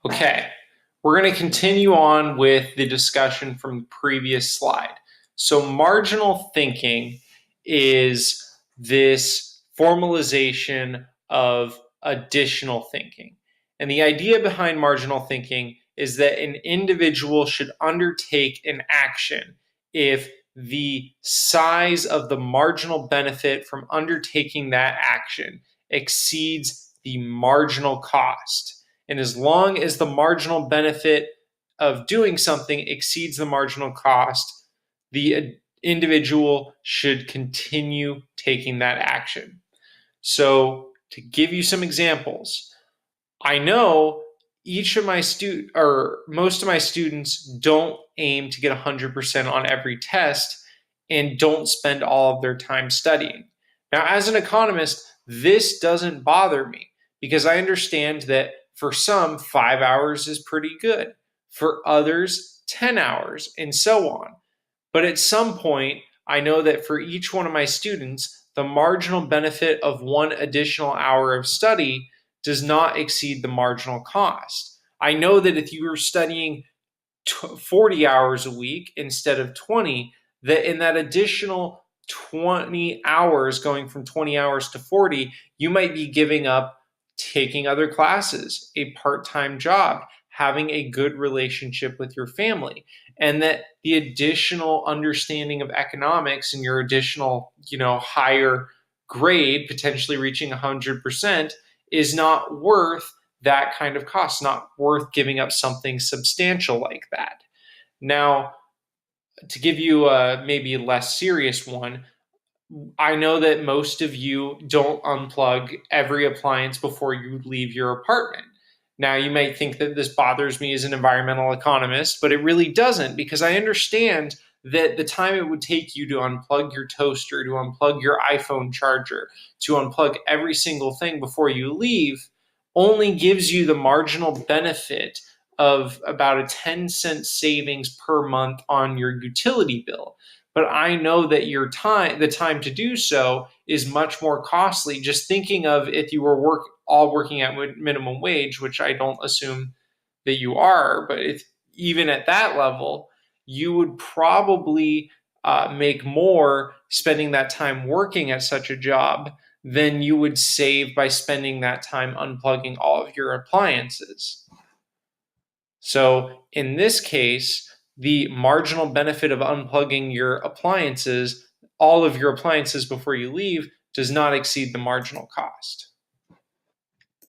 Okay, we're going to continue on with the discussion from the previous slide. So marginal thinking is this formalization of additional thinking. And the idea behind marginal thinking is that an individual should undertake an action if the size of the marginal benefit from undertaking that action exceeds the marginal cost. And as long as the marginal benefit of doing something exceeds the marginal cost, the individual should continue taking that action. So, to give you some examples, I know each of my most of my students don't aim to get 100% on every test and don't spend all of their time studying. Now, as an economist, this doesn't bother me because I understand that for some, 5 hours is pretty good. For others, 10 hours, and so on. But at some point, I know that for each one of my students, the marginal benefit of one additional hour of study does not exceed the marginal cost. I know that if you were studying 40 hours a week instead of 20, that in that additional 20 hours, going from 20 hours to 40, you might be giving up taking other classes, a part-time job, having a good relationship with your family, and that the additional understanding of economics and your additional, higher grade, potentially reaching 100%, is not worth that kind of cost, not worth giving up something substantial like that. Now, to give you a maybe less serious one, I know that most of you don't unplug every appliance before you leave your apartment. Now, you might think that this bothers me as an environmental economist, but it really doesn't, because I understand that the time it would take you to unplug your toaster, to unplug your iPhone charger, to unplug every single thing before you leave only gives you the marginal benefit of about a 10-cent savings per month on your utility bill. But I know that the time to do so is much more costly. Just thinking of if you were all working at minimum wage, which I don't assume that you are, but even at that level, you would probably make more spending that time working at such a job than you would save by spending that time unplugging all of your appliances. So in this case, the marginal benefit of unplugging all of your appliances before you leave, does not exceed the marginal cost.